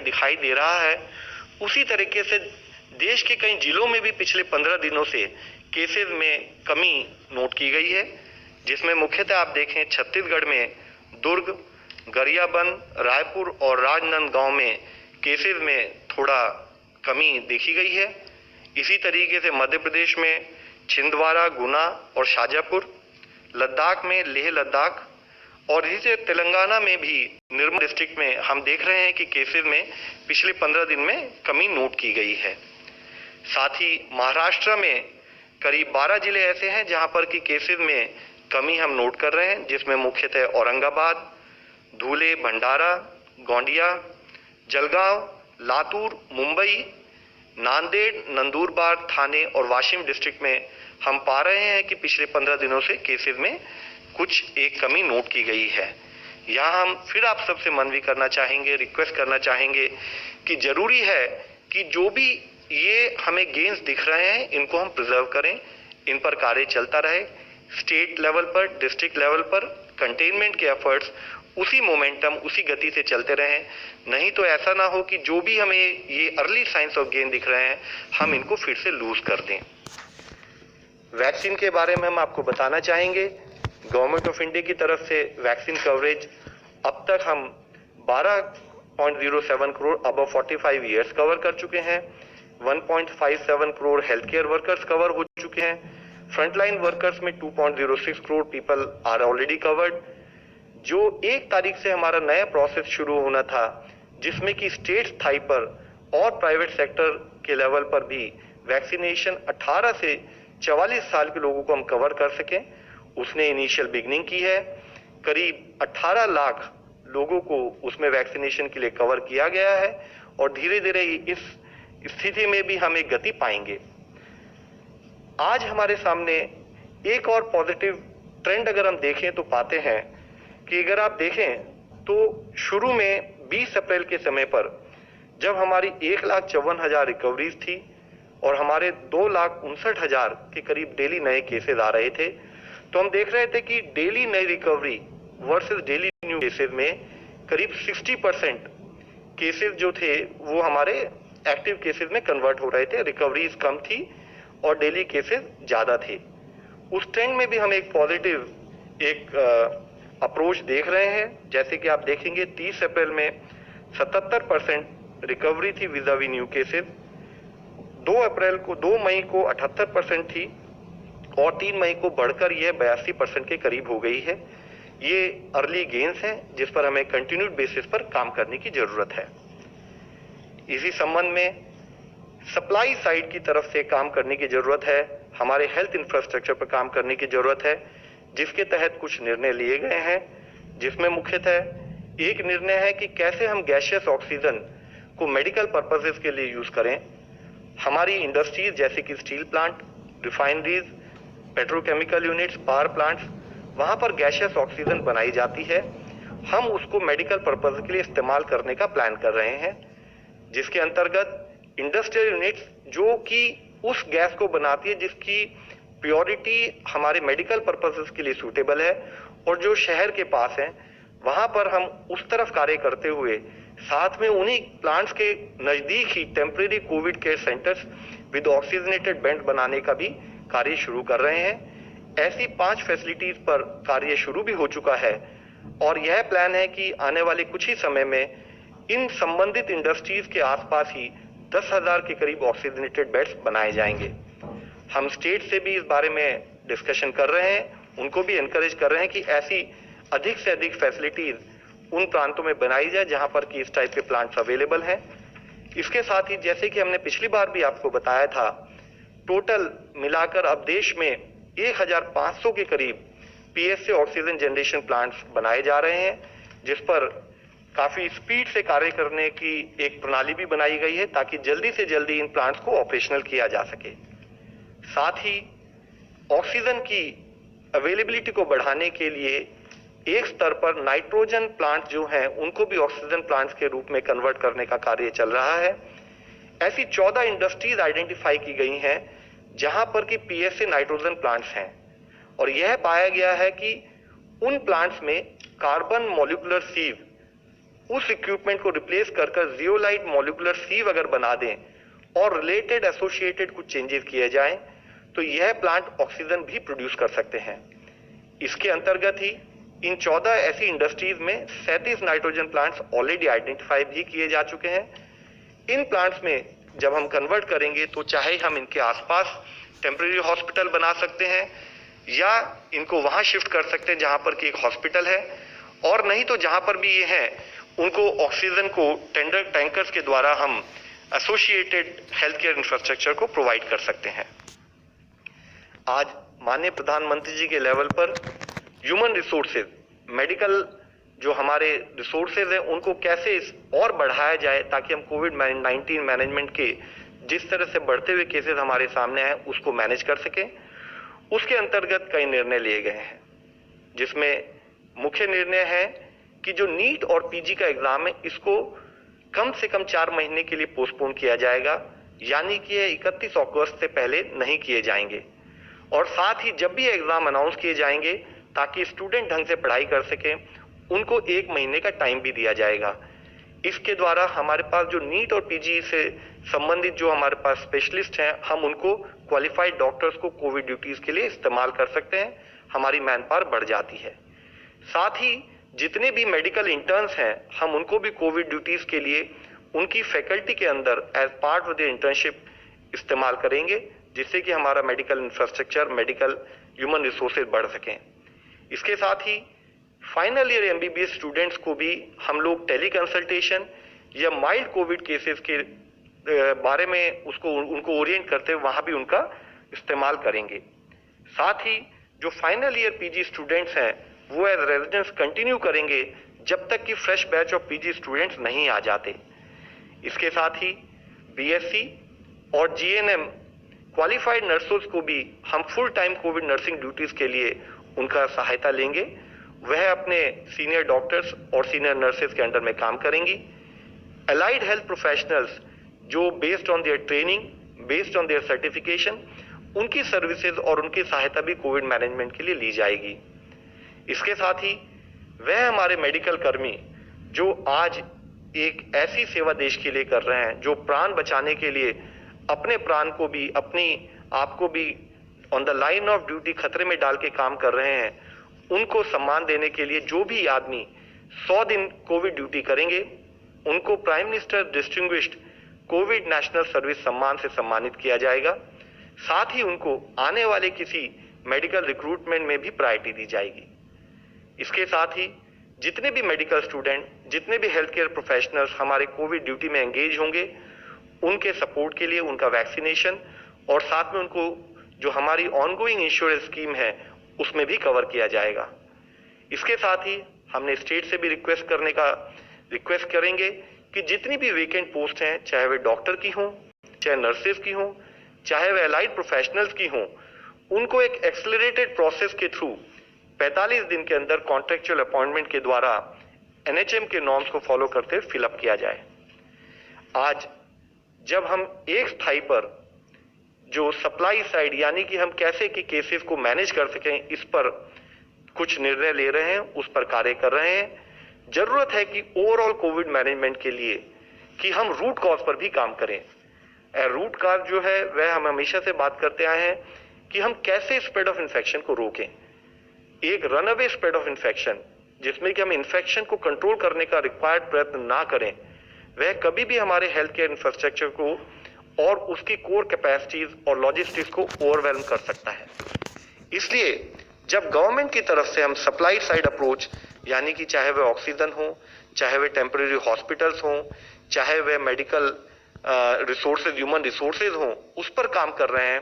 दिखाई दे रहा है, उसी तरीके से देश के कई जिलों में भी पिछले 15 दिनों से केसेस में कमी नोट की गई है, जिसमें मुख्यतः आप देखें छत्तीसगढ़ में दुर्ग, गरियाबंद, रायपुर और राजनांदगांव में केसेस में थोड़ा कमी देखी गई है। इसी तरीके से मध्य प्रदेश में छिंदवाड़ा, गुना और शाजापुर, लद्दाख में लेह लद्दाख और इसी से तेलंगाना में भी निर्मल डिस्ट्रिक्ट में हम देख रहे हैं कि केसेस में पिछले 15 दिन में कमी नोट की गई है। साथ ही महाराष्ट्र में करीब 12 जिले ऐसे हैं जहां पर कि केसेस में कमी हम नोट कर रहे हैं, जिसमें मुख्यतः औरंगाबाद, धुले, भंडारा, गोंडिया, जलगांव, लातूर, मुंबई, नांदेड़, नंदुरबार, थाने और वाशिम डिस्ट्रिक्ट में हम पा रहे हैं कि पिछले 15 दिनों से केसेस में कुछ एक कमी नोट की गई है। यहाँ हम फिर आप सबसे मनवी करना चाहेंगे, रिक्वेस्ट करना चाहेंगे कि जरूरी है कि जो भी ये हमें गेन्स दिख रहे हैं इनको हम प्रिजर्व करें, इन पर कार्य चलता रहे। स्टेट लेवल पर, डिस्ट्रिक्ट लेवल पर कंटेनमेंट के एफर्ट्स उसी मोमेंटम, उसी गति से चलते रहें, नहीं तो ऐसा ना हो कि जो भी हमें ये अर्ली साइंस ऑफ गेन दिख रहे हैं हम इनको फिर से लूज कर दें। वैक्सीन के बारे में हम आपको बताना चाहेंगे, गवर्नमेंट ऑफ इंडिया की तरफ से वैक्सीन कवरेज अब तक हम 12.07 करोड़ अबव 45 ईयर्स कवर कर चुके हैं। 1.57 crore health care workers cover हो चुके हैं। फ्रंटलाइन वर्कर्स में 2.06 crore people are already covered. जो 1 तारीख से हमारा नया प्रोसेस शुरू होना था, जिसमें कि स्टेट स्थाई पर और प्राइवेट सेक्टर के लेवल पर भी वैक्सीनेशन 18 से 44 साल के लोगों को हम कवर कर सकें, उसने इनिशियल बिगनिंग की है। करीब 18 लाख लोगों को उसमें वैक्सीनेशन के लिए कवर किया गया है और धीरे धीरे इस स्थिति में भी हम एक गति पाएंगे। आज हमारे सामने एक और पॉजिटिव ट्रेंड अगर हम देखें तो पाते हैं कि अगर आप देखें तो शुरू में 20 अप्रैल के समय पर जब हमारी 1,54,000 रिकवरीज थी और हमारे 2,59,000 के करीब डेली नए केसेस आ रहे थे, तो हम देख रहे थे कि डेली नई recovery versus daily new cases में करीब 60% केसेस जो थे वो हमारे एक्टिव केसेस में कन्वर्ट हो रहे थे। रिकवरीज कम थी और डेली केसेस ज्यादा थे। उस ट्रेंड में भी हम एक पॉजिटिव अप्रोच देख रहे हैं। जैसे कि आप देखेंगे 30 अप्रैल में 77% रिकवरी थी विज़ावी न्यू केसेस, 2 मई को 78% थी और 3 मई को बढ़कर यह 82% के करीब हो गई है। ये अर्ली गेन्स हैं जिस पर हमें कंटिन्यूड बेसिस पर काम करने की जरूरत है। इसी संबंध में सप्लाई साइड की तरफ से काम करने की जरूरत है, हमारे हेल्थ इंफ्रास्ट्रक्चर पर काम करने की जरूरत है, जिसके तहत कुछ निर्णय लिए गए हैं, जिसमें मुख्यतः एक निर्णय है कि कैसे हम गैसियस ऑक्सीजन को मेडिकल पर्पसेस के लिए यूज करें। हमारी इंडस्ट्रीज जैसे कि steel plant, refineries, petrochemical units, power plants, वहां पर गैसियस ऑक्सीजन बनाई जाती है, हम उसको मेडिकल पर्पस के लिए इस्तेमाल करने का प्लान कर रहे हैं, जिसके अंतर्गत इंडस्ट्रियल यूनिट्स जो कि उस गैस को बनाती है जिसकी प्योरिटी हमारे मेडिकल पर्पसेस के लिए सूटेबल है और जो शहर के पास है, वहां पर हम उस तरफ कार्य करते हुए साथ में उन्हीं प्लांट्स के नजदीक ही temporary Covid care centres with oxygenated bed बनाने का भी कार्य शुरू कर रहे हैं। ऐसी 5 फैसिलिटीज पर कार्य शुरू भी हो चुका है और यह प्लान है कि आने वाले कुछ ही समय में इन संबंधित इंडस्ट्रीज के आसपास ही 10,000 के करीब ऑक्सीजनेटेड बेड्स बनाए जाएंगे। हम स्टेट से भी इस बारे में डिस्कशन कर रहे हैं, उनको भी एनकरेज कर रहे हैं कि ऐसी अधिक से अधिक फैसिलिटीज उन प्रांतों में बनाई जाए जहां पर कि इस टाइप के प्लांट्स अवेलेबल हैं। इसके साथ ही जैसे कि हमने पिछली बार भी आपको बताया था, टोटल मिलाकर अब देश में 1,500 के करीब पीएसए ऑक्सीजन जनरेशन प्लांट्स बनाए जा रहे हैं, जिस पर काफी स्पीड से कार्य करने की एक प्रणाली भी बनाई गई है ताकि जल्दी से जल्दी इन प्लांट्स को ऑपरेशनल किया जा सके। साथ ही ऑक्सीजन की अवेलेबिलिटी को बढ़ाने के लिए एक स्तर पर नाइट्रोजन प्लांट जो हैं उनको भी ऑक्सीजन प्लांट्स के रूप में कन्वर्ट करने का कार्य चल रहा है। ऐसी 14 इंडस्ट्रीज आइडेंटिफाई की गई हैं जहां पर कि पीएसए नाइट्रोजन प्लांट्स हैं और यह पाया गया है कि उन प्लांट्स में कार्बन मॉलिक्यूलर सीव उस इक्विपमेंट को रिप्लेस कर जियोलाइट मॉलिक्यूलर सीव अगर बना दें और रिलेटेड एसोसिएटेड कुछ चेंजेस किए जाएं तो यह प्लांट ऑक्सीजन भी प्रोड्यूस कर सकते हैं। इसके अंतर्गत ही इन 14 ऐसी इंडस्ट्रीज में 37 नाइट्रोजन प्लांट्स ऑलरेडी आइडेंटिफाई भी किए जा चुके हैं। इन प्लांट्स में जब हम कन्वर्ट करेंगे तो चाहे हम इनके आसपास टेम्परेरी हॉस्पिटल बना सकते हैं या इनको वहां शिफ्ट कर सकते हैं जहां पर कि एक हॉस्पिटल है, और नहीं तो जहां पर भी ये है उनको ऑक्सीजन को टैंकर्स के द्वारा हम एसोसिएटेड हेल्थ केयर इंफ्रास्ट्रक्चर को प्रोवाइड कर सकते हैं। आज माननीय प्रधानमंत्री जी के लेवल पर ह्यूमन रिसोर्सेज, मेडिकल जो हमारे रिसोर्सेज हैं उनको कैसे और बढ़ाया जाए ताकि हम कोविड-19 मैनेजमेंट के जिस तरह से बढ़ते हुए केसेस हमारे सामने आए उसको मैनेज कर सकें, उसके अंतर्गत कई निर्णय लिए गए हैं, जिसमें मुख्य निर्णय है कि जो नीट और पीजी का एग्जाम है इसको कम से कम 4 महीने के लिए पोस्टपोन किया जाएगा, यानी कि ये 31 अगस्त से पहले नहीं किए जाएंगे। और साथ ही जब भी एग्जाम अनाउंस किए जाएंगे ताकि स्टूडेंट ढंग से पढ़ाई कर सकें, उनको 1 महीने का टाइम भी दिया जाएगा। इसके द्वारा हमारे पास जो नीट और पीजी से संबंधित जो हमारे पास स्पेशलिस्ट हैं, हम उनको क्वालिफाइड डॉक्टर्स को कोविड ड्यूटीज के लिए इस्तेमाल कर सकते हैं, हमारी मैन पावर बढ़ जाती है। साथ ही जितने भी मेडिकल इंटर्न्स हैं हम उनको भी कोविड ड्यूटीज के लिए उनकी फैकल्टी के अंदर as part of the internship इस्तेमाल करेंगे, जिससे कि हमारा medical infrastructure, medical human resources बढ़ सकें। इसके साथ ही फाइनल ईयर एमबीबीएस स्टूडेंट्स को भी हम लोग टेली कंसल्टेशन या माइल्ड कोविड केसेस के बारे में उनको ओरिएंट करते हुए वहां भी उनका इस्तेमाल करेंगे। साथ ही जो फाइनल ईयर पीजी स्टूडेंट्स हैं वो एज रेजिडेंट्स कंटिन्यू करेंगे जब तक कि fresh batch of PG students नहीं आ जाते। इसके साथ ही बीएससी और जीएनएम क्वालिफाइड नर्सों को भी हम full time Covid nursing duties के लिए उनका सहायता लेंगे। वह अपने सीनियर डॉक्टर्स और सीनियर नर्सेज के अंडर में काम करेंगी। अलाइड हेल्थ प्रोफेशनल्स जो based on their training, based on their certification, उनकी सर्विसेज और उनकी सहायता भी कोविड मैनेजमेंट के लिए ली जाएगी। इसके साथ ही वह हमारे मेडिकल कर्मी जो आज एक ऐसी सेवा देश के लिए कर रहे हैं, जो प्राण बचाने के लिए अपने प्राण को भी, अपनी आप को भी on the line of duty खतरे में डाल के काम कर रहे हैं, उनको सम्मान देने के लिए जो भी आदमी 100 दिन कोविड ड्यूटी करेंगे उनको prime minister distinguished Covid national service सम्मान से सम्मानित किया जाएगा। साथ ही उनको आने वाले किसी मेडिकल रिक्रूटमेंट में भी प्रायोरिटी दी जाएगी। इसके साथ ही जितने भी मेडिकल स्टूडेंट, जितने भी हेल्थ केयर प्रोफेशनल्स हमारे कोविड ड्यूटी में एंगेज होंगे, उनके सपोर्ट के लिए उनका वैक्सीनेशन और साथ में उनको जो हमारी ऑनगोइंग इंश्योरेंस स्कीम है उसमें भी कवर किया जाएगा। इसके साथ ही हमने स्टेट से भी रिक्वेस्ट करेंगे कि जितनी भी वेकेंट पोस्ट हैं, चाहे वे डॉक्टर की हों, चाहे नर्सेज की हों, चाहे वे अलाइड प्रोफेशनल्स की हों, उनको एक एक्सेलरेटेड प्रोसेस के थ्रू 45 दिन के अंदर कॉन्ट्रेक्चुअल अपॉइंटमेंट के द्वारा एनएचएम के नॉर्म्स को फॉलो करते हुए फिलअप किया जाए। आज जब हम एक स्थाई पर जो सप्लाई साइड यानी कि हम कैसे कि केसेस को मैनेज कर सकें, इस पर कुछ निर्णय ले रहे हैं, उस पर कार्य कर रहे हैं। जरूरत है कि ओवरऑल कोविड मैनेजमेंट के लिए कि हम रूट कॉज पर भी काम करें। रूट कॉज जो है वह हम हमेशा से बात करते आए हैं कि हम कैसे स्प्रेड ऑफ इन्फेक्शन को रोकें। एक रनअवे स्प्रेड ऑफ इन्फेक्शन जिसमें कि हम इन्फेक्शन को कंट्रोल करने का रिक्वायर्ड प्रयत्न ना करें, वह कभी भी हमारे हेल्थ केयर इंफ्रास्ट्रक्चर को और उसकी कोर कैपेसिटीज और लॉजिस्टिक्स को ओवरवेलम कर सकता है। इसलिए जब गवर्नमेंट की तरफ से हम सप्लाई साइड अप्रोच यानी कि चाहे वह ऑक्सीजन हो, चाहे वह टेम्परेरी हॉस्पिटल्स हों, चाहे वह मेडिकल रिसोर्सेज, ह्यूमन रिसोर्सेज हों, उस पर काम कर रहे हैं,